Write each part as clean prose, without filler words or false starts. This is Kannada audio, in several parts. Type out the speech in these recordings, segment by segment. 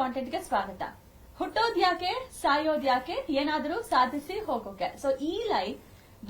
ಕಾಂಟೆಂಟ್ಗೆ ಸ್ವಾಗತ. ಹುಟ್ಟೋದ್ಯಾಕೆ ಸಾಯೋದ್ಯಾಕೆ ಏನಾದರೂ ಸಾಧಿಸಿ ಹೋಗೋಕೆ. ಸೊ ಈ ಲೈವ್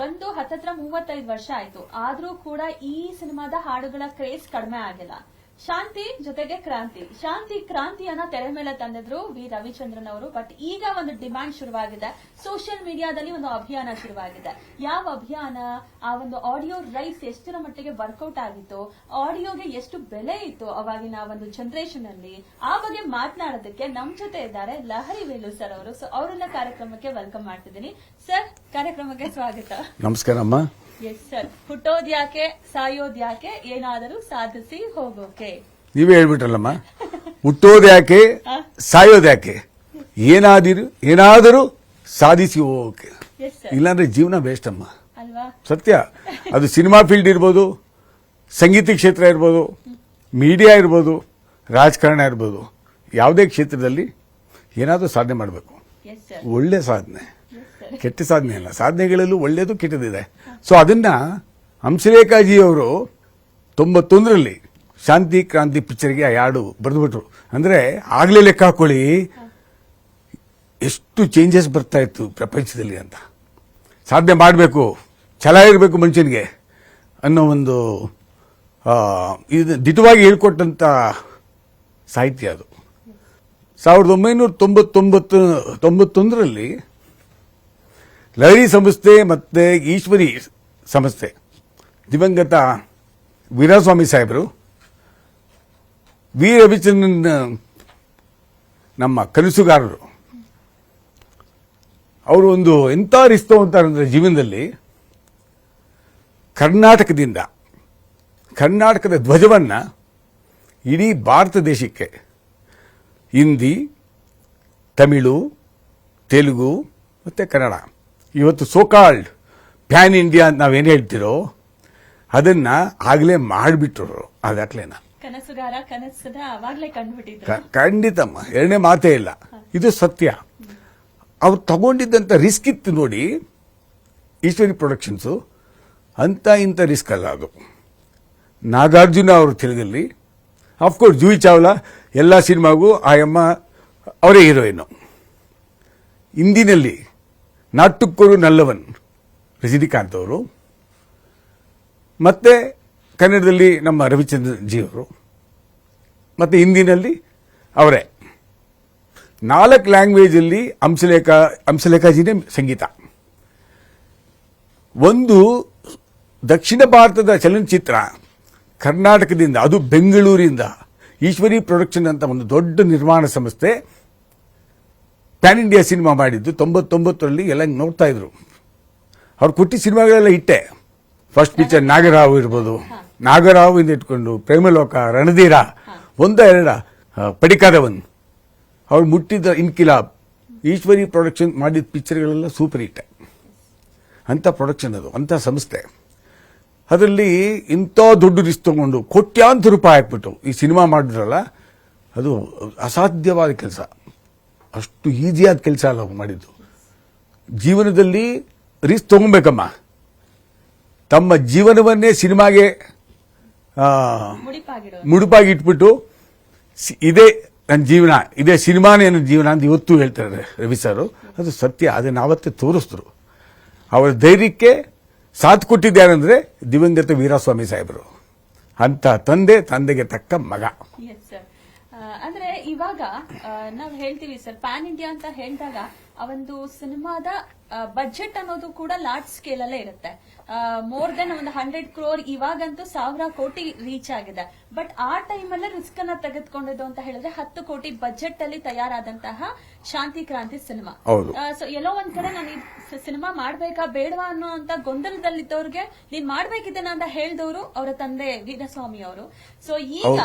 ಬಂದು ಹತ್ತತ್ರ 35 ವರ್ಷ ಆಯ್ತು, ಆದ್ರೂ ಕೂಡ ಈ ಸಿನಿಮಾದ ಹಾಡುಗಳ ಕ್ರೇಜ್ ಕಡಿಮೆ ಆಗಿಲ್ಲ. ಶಾಂತಿ ಜೊತೆಗೆ ಕ್ರಾಂತಿ, ಶಾಂತಿ ಕ್ರಾಂತಿಯನ್ನ ತೆರೆ ಮೇಲೆ ತಂದಿದ್ರು ವಿ ರವಿಚಂದ್ರನ್ ಅವರು. ಬಟ್ ಈಗ ಒಂದು ಡಿಮ್ಯಾಂಡ್ ಶುರುವಾಗಿದೆ, ಸೋಷಿಯಲ್ ಮೀಡಿಯಾದಲ್ಲಿ ಒಂದು ಅಭಿಯಾನ ಶುರುವಾಗಿದೆ. ಯಾವ ಅಭಿಯಾನ? ಆ ಒಂದು ಆಡಿಯೋ ರೈಟ್ಸ್ ಎಷ್ಟರ ಮಟ್ಟಿಗೆ ವರ್ಕೌಟ್ ಆಗಿತ್ತು, ಆಡಿಯೋಗೆ ಎಷ್ಟು ಬೆಲೆ ಇತ್ತು ಅವಾಗಿನ ಒಂದು ಜನರೇಷನ್ ಅಲ್ಲಿ, ಆ ಬಗ್ಗೆ ಮಾತನಾಡೋದಕ್ಕೆ ನಮ್ ಜೊತೆ ಇದ್ದಾರೆ ಲಹರಿ ವೇಲು ಸರ್ ಅವರು. ಸೊ ಅವರನ್ನ ಕಾರ್ಯಕ್ರಮಕ್ಕೆ ವೆಲ್ಕಮ್ ಮಾಡ್ತಿದ್ದೀನಿ. ಸರ್, ಕಾರ್ಯಕ್ರಮಕ್ಕೆ ಸ್ವಾಗತ. ನಮಸ್ಕಾರಮ್ಮ. ಎಸ್ ಸರ್, ಹುಟ್ಟೋದ್ಯಾಕೆ ಸಾಯೋದ್ಯಾಕೆ ಏನಾದರೂ ಸಾಧಿಸಿ ಹೋಗೋಕೆ. ನೀವೇ ಹೇಳ್ಬಿಟ್ರಲ್ಲಮ್ಮ, ಹುಟ್ಟೋದ್ಯಾಕೆ ಸಾಯೋದ್ಯಾಕೆ ಏನಾದರೂ ಸಾಧಿಸಿ ಹೋಗೋಕೆ. ಇಲ್ಲಾಂದ್ರೆ ಜೀವನ ವೇಸ್ಟ್ ಅಮ್ಮ, ಅಲ್ವಾ? ಸತ್ಯ. ಅದು ಸಿನಿಮಾ ಫೀಲ್ಡ್ ಇರ್ಬೋದು, ಸಂಗೀತ ಕ್ಷೇತ್ರ ಇರ್ಬೋದು, ಮೀಡಿಯಾ ಇರ್ಬೋದು, ರಾಜಕಾರಣ ಇರ್ಬೋದು, ಯಾವುದೇ ಕ್ಷೇತ್ರದಲ್ಲಿ ಏನಾದರೂ ಸಾಧನೆ ಮಾಡಬೇಕು. ಒಳ್ಳೆ ಸಾಧನೆ, ಕೆಟ್ಟ ಸಾಧನೆ ಅಲ್ಲ. ಸಾಧನೆಗಳಲ್ಲೂ ಒಳ್ಳೇದು ಕೆಟ್ಟದಿದೆ. ಸೊ ಅದನ್ನ ಹಂಸಲೇಖಾಜಿಯವರು 91ರಲ್ಲಿ ಶಾಂತಿ ಕ್ರಾಂತಿ ಪಿಕ್ಚರ್ಗೆ ಆ ಹಾಡು ಬರೆದ್ಬಿಟ್ರು. ಅಂದ್ರೆ ಆಗ್ಲೇ ಲೆಕ್ಕ ಹಾಕೊಳ್ಳಿ ಎಷ್ಟು ಚೇಂಜಸ್ ಬರ್ತಾ ಇತ್ತು ಪ್ರಪಂಚದಲ್ಲಿ ಅಂತ. ಸಾಧನೆ ಮಾಡಬೇಕು, ಛಲ ಇರಬೇಕು ಮನುಷ್ಯನಿಗೆ ಅನ್ನೋ ಒಂದು ದಿಟವಾಗಿ ಹೇಳ್ಕೊಟ್ಟಂತ ಸಾಹಿತ್ಯ ಅದು. 1991ರಲ್ಲಿ ಲಹರಿ ಸಂಸ್ಥೆ ಮತ್ತೆ ಈಶ್ವರಿ ಸಂಸ್ಥೆ, ದಿವಂಗತ ವೀರಸ್ವಾಮಿ ಸಾಹೇಬರು, ವಿ ರವಿಚಂದ್ರನ್ ನಮ್ಮ ಕನಸುಗಾರರು, ಅವರು ಒಂದು ಎಂಥ ರಿಸ್ಕ್ ತಗೊಂತಾರಂದ್ರೆ ಜೀವನದಲ್ಲಿ, ಕರ್ನಾಟಕದ ಧ್ವಜವನ್ನ ಇಡೀ ಭಾರತ ದೇಶಕ್ಕೆ ಹಿಂದಿ, ತಮಿಳು, ತೆಲುಗು ಮತ್ತೆ ಕನ್ನಡ, ಇವತ್ತು ಸೋಕಾಲ್ಡ್ ಪ್ಯಾನ್ ಇಂಡಿಯಾ ಅಂತ ನಾವೇನು ಹೇಳ್ತಿರೋ ಅದನ್ನ ಆಗ್ಲೇ ಮಾಡಿಬಿಟ್ರು. ಅದಾಗ್ಲೇನ ಕನಸುಗಾರ ಕನಸದ ಅವಾಗ್ಲೇ ಕಂಡುಬಿಟ್ಟಿದ್ರು. ಖಂಡಿತಮ್ಮ, ಎರಡನೇ ಮಾತೇ ಇಲ್ಲ, ಇದು ಸತ್ಯ. ಅವ್ರು ತಗೊಂಡಿದ್ದಂತ ರಿಸ್ಕ್ ಇತ್ತು ನೋಡಿ ಈಶ್ವರಿ ಪ್ರೊಡಕ್ಷನ್ಸ್. ಅಂತ ಇಂಥ ರಿಸ್ಕ್ ಅಲ್ಲ ಅದು. ನಾಗಾರ್ಜುನ ಅವರು ತೆಲುಗಲ್ಲಿ, ಆಫ್ಕೋರ್ಸ್ ಜೂಹಿ ಚಾವ್ಲಾ ಎಲ್ಲ ಸಿನಿಮಾಗೂ ಆ ಅಮ್ಮ ಅವರೇ ಹೀರೋಯಿನ್. ಹಿಂದಿನಲ್ಲಿ ನಾಟುಕ್ಕೊರು ನಲ್ಲವನ್ ರಜನಿಕಾಂತ್ ಅವರು, ಮತ್ತೆ ಕನ್ನಡದಲ್ಲಿ ನಮ್ಮ ರವಿಚಂದ್ರನ್ ಜಿ ಅವರು, ಮತ್ತೆ ಹಿಂದಿನಲ್ಲಿ ಅವರೇ. 4 ಲ್ಯಾಂಗ್ವೇಜ್ ಅಲ್ಲಿ ಹಂಸಲೇಖಾಜಿನೇ ಸಂಗೀತ. ಒಂದು ದಕ್ಷಿಣ ಭಾರತದ ಚಲನಚಿತ್ರ ಕರ್ನಾಟಕದಿಂದ, ಅದು ಬೆಂಗಳೂರಿಂದ ಈಶ್ವರಿ ಪ್ರೊಡಕ್ಷನ್ ಅಂತ ಒಂದು ದೊಡ್ಡ ನಿರ್ಮಾಣ ಸಂಸ್ಥೆ ಪ್ಯಾನ್ ಇಂಡಿಯಾ ಸಿನಿಮಾ ಮಾಡಿದ್ದು 99ರಲ್ಲಿ. ಎಲ್ಲ ನೋಡ್ತಾ ಇದ್ರು. ಅವ್ರು ಕೊಟ್ಟಿ ಸಿನಿಮಾಗಳೆಲ್ಲ ಇಟ್ಟೆ. ಫಸ್ಟ್ ಪಿಕ್ಚರ್ ನಾಗರಾವ್ ಇರ್ಬೋದು, ನಾಗರಾವ್ ಇಂದ ಇಟ್ಕೊಂಡು ಪ್ರೇಮಲೋಕ, ರಣಧೀರ, ಎರಡ ಪಡಿಕಾದವನ್, ಅವ್ರು ಮುಟ್ಟಿದ ಇನ್ಕಿಲಾಬ್, ಈಶ್ವರಿ ಪ್ರೊಡಕ್ಷನ್ ಮಾಡಿದ ಪಿಕ್ಚರ್ಗಳೆಲ್ಲ ಸೂಪರ್ ಹಿಟ್. ಅಂತ ಪ್ರೊಡಕ್ಷನ್ ಅದು, ಅಂತ ಸಂಸ್ಥೆ. ಅದರಲ್ಲಿ ಇಂಥ ದೊಡ್ಡ ರಿಸ್ಕ್ ತಗೊಂಡು ಕೋಟ್ಯಾಂತರ ರೂಪಾಯಿ ಹಾಕ್ಬಿಟ್ಟು ಈ ಸಿನಿಮಾ ಮಾಡಿದ್ರಲ್ಲ, ಅದು ಅಸಾಧ್ಯವಾದ ಕೆಲಸ. ಅಷ್ಟು ಈಸಿಯಾದ ಕೆಲಸ ಅಲ್ಲ ಮಾಡಿದ್ದು. ಜೀವನದಲ್ಲಿ ರಿಸ್ಕ್ ತಗೊಬೇಕಮ್ಮ. ತಮ್ಮ ಜೀವನವನ್ನೇ ಸಿನಿಮಾಗೆ ಮುಡುಪಾಗಿ ಇಟ್ಬಿಟ್ಟು, ಇದೇ ನನ್ನ ಜೀವನ, ಇದೇ ಸಿನಿಮಾನೇ ನನ್ನ ಜೀವನ ಅಂತ ಇವತ್ತು ಹೇಳ್ತಾರೆ ರವಿ ಸರ್. ಅದು ಸತ್ಯ. ಅದನ್ನ ಅವತ್ತೇ ತೋರಿಸಿದ್ರು. ಅವರ ಧೈರ್ಯಕ್ಕೆ ಸಾಥ್ ಕೊಟ್ಟಿದ್ದಾರಂದ್ರೆ ದಿವಂಗತ ವೀರಸ್ವಾಮಿ ಸಾಹೇಬರು. ಅಂತ ತಂದೆಗೆ ತಕ್ಕ ಮಗ. ಅಂದ್ರೆ ಇವಾಗ ನಾವ್ ಹೇಳ್ತೀವಿ ಸರ್, ಪ್ಯಾನ್ ಇಂಡಿಯಾ ಅಂತ ಹೇಳಿದಾಗ ಆ ಒಂದು ಸಿನಿಮಾದ ಬಜೆಟ್ ಅನ್ನೋದು ಕೂಡ ಲಾರ್ಜ್ ಸ್ಕೇಲ್ ಅಲ್ಲೇ ಇರುತ್ತೆ. ಮೋರ್ ದೆನ್ ಒಂದು 100 crore, ಇವಾಗಂತೂ 1000 ಕೋಟಿ ರೀಚ್ ಆಗಿದೆ. ಬಟ್ ಆ ಟೈಮ್ ಅಲ್ಲೇ ರಿಸ್ಕ್ ಅನ್ನ ತೆಗೆದುಕೊಂಡಿದ್ದು ಅಂತ ಹೇಳಿದ್ರೆ 10 ಕೋಟಿ ಬಜೆಟ್ ಅಲ್ಲಿ ತಯಾರಾದಂತಹ ಶಾಂತಿ ಕ್ರಾಂತಿ ಸಿನಿಮಾ. ಸೊ ಎಲ್ಲೋ ಒಂದ್ ಕಡೆ ನಾನು ಈ ಸಿನಿಮಾ ಮಾಡ್ಬೇಕಾ ಬೇಡವಾ ಅನ್ನೋ ಅಂತ ಗೊಂದಲದಲ್ಲಿದ್ದವ್ರಿಗೆ ನೀನ್ ಮಾಡ್ಬೇಕಿದ್ದೇನ ಅಂತ ಹೇಳಿದವರು ಅವರ ತಂದೆ ವೀರಸ್ವಾಮಿ ಅವರು. ಸೊ ಈಗ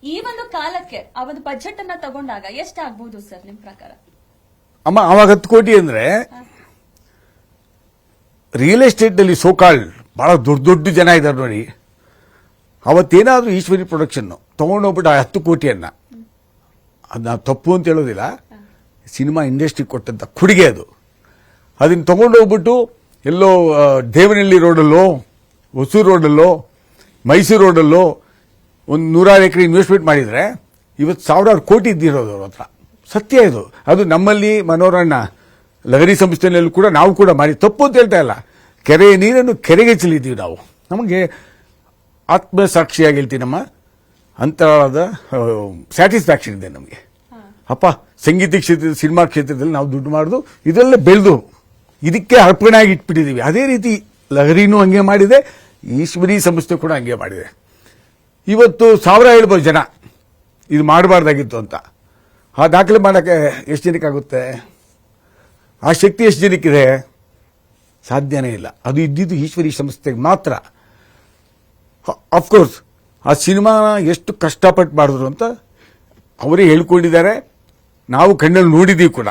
ಈ ಒಂದು ಕಾಲಕ್ಕೆ ಆ ಒಂದು ಬಜೆಟ್ ಅನ್ನ ತಗೊಂಡಾಗ ಎಷ್ಟಾಗಬಹುದು ಸರ್ ನಿಮ್ ಪ್ರಕಾರ? ಅಮ್ಮ, ಅವಾಗ 10 ಕೋಟಿ ಅಂದ್ರೆ ರಿಯಲ್ ಎಸ್ಟೇಟ್ ನಲ್ಲಿ ಸೋಕಾಲ್ಡ್ ಬಹಳ ದೊಡ್ಡ ಜನ ಇದ್ದಾರೆ ನೋಡಿ. ಅವತ್ತೇನಾದ್ರೂ ಈಶ್ವರಿ ಪ್ರೊಡಕ್ಷನ್ ತಗೊಂಡೋಗ್ಬಿಟ್ಟು ಆ 10 ಕೋಟಿಯನ್ನ, ಅದನ್ನ ತಪ್ಪು ಅಂತ ಹೇಳೋದಿಲ್ಲ, ಸಿನಿಮಾ ಇಂಡಸ್ಟ್ರಿ ಕೊಟ್ಟಂತ ಕೊಡುಗೆ ಅದು. ಅದನ್ನ ತಗೊಂಡೋಗ್ಬಿಟ್ಟು ಎಲ್ಲೋ ದೇವನಹಳ್ಳಿ ರೋಡಲ್ಲೋ, ಹೊಸೂರು ರೋಡಲ್ಲೋ, ಮೈಸೂರು ರೋಡಲ್ಲೋ ಒಂದು 100 ಎಕರೆ ಇನ್ವೆಸ್ಟ್ಮೆಂಟ್ ಮಾಡಿದ್ರೆ ಇವತ್ತು ಸಾವಿರಾರು ಕೋಟಿ ಇದ್ದಿರೋದು ಅವ್ರ ಹತ್ರ. ಸತ್ಯ ಇದು. ಅದು ನಮ್ಮಲ್ಲಿ ಮನೋರಣ್ಣ ಲಹರಿ ಸಂಸ್ಥೆಯಲ್ಲೂ ಕೂಡ ನಾವು ಕೂಡ ಮಾಡಿ ತಪ್ಪು ಅಂತ ಹೇಳ್ತಾ ಇಲ್ಲ. ಕೆರೆಯ ನೀರನ್ನು ಕೆರೆಗೆ ಚೆಲ್ಲಿದ್ದೀವಿ ನಾವು. ನಮಗೆ ಆತ್ಮಸಾಕ್ಷಿಯಾಗಿ ಹೇಳ್ತೀವಿ, ನಮ್ಮ ಅಂತರಾಳದ ಸ್ಯಾಟಿಸ್ಫ್ಯಾಕ್ಷನ್ ಇದೆ ನಮಗೆ. ಅಪ್ಪ, ಸಂಗೀತ ಕ್ಷೇತ್ರದ, ಸಿನಿಮಾ ಕ್ಷೇತ್ರದಲ್ಲಿ ನಾವು ದುಡ್ಡು ಮಾಡೋದು ಇದೆಲ್ಲ ಬೆಳೆದು ಇದಕ್ಕೆ ಅರ್ಪಣೆಯಾಗಿ ಇಟ್ಬಿಟ್ಟಿದ್ದೀವಿ. ಅದೇ ರೀತಿ ಲಹರಿನೂ ಹಂಗೆ ಮಾಡಿದೆ, ಈಶ್ವರಿ ಸಂಸ್ಥೆ ಕೂಡ ಹಂಗೆ ಮಾಡಿದೆ. ಇವತ್ತು ಸಾವಿರ ಹೇಳ್ಬೋದು ಜನ ಇದು ಮಾಡಬಾರ್ದಾಗಿತ್ತು ಅಂತ. ಆ ದಾಖಲೆ ಮಾಡೋಕ್ಕೆ ಎಷ್ಟು ಜನಕ್ಕಾಗುತ್ತೆ? ಆ ಶಕ್ತಿ ಎಷ್ಟು ಜನಕ್ಕಿದೆ? ಸಾಧ್ಯನೇ ಇಲ್ಲ. ಅದು ಇದ್ದಿದ್ದು ಈಶ್ವರಿ ಸಂಸ್ಥೆಗೆ ಮಾತ್ರ. ಅಫ್ಕೋರ್ಸ್ ಆ ಸಿನಿಮಾನ ಎಷ್ಟು ಕಷ್ಟಪಟ್ಟು ಮಾಡಿದ್ರು ಅಂತ ಅವರೇ ಹೇಳ್ಕೊಂಡಿದ್ದಾರೆ, ನಾವು ಕಣ್ಣಲ್ಲಿ ನೋಡಿದ್ದೀವಿ ಕೂಡ.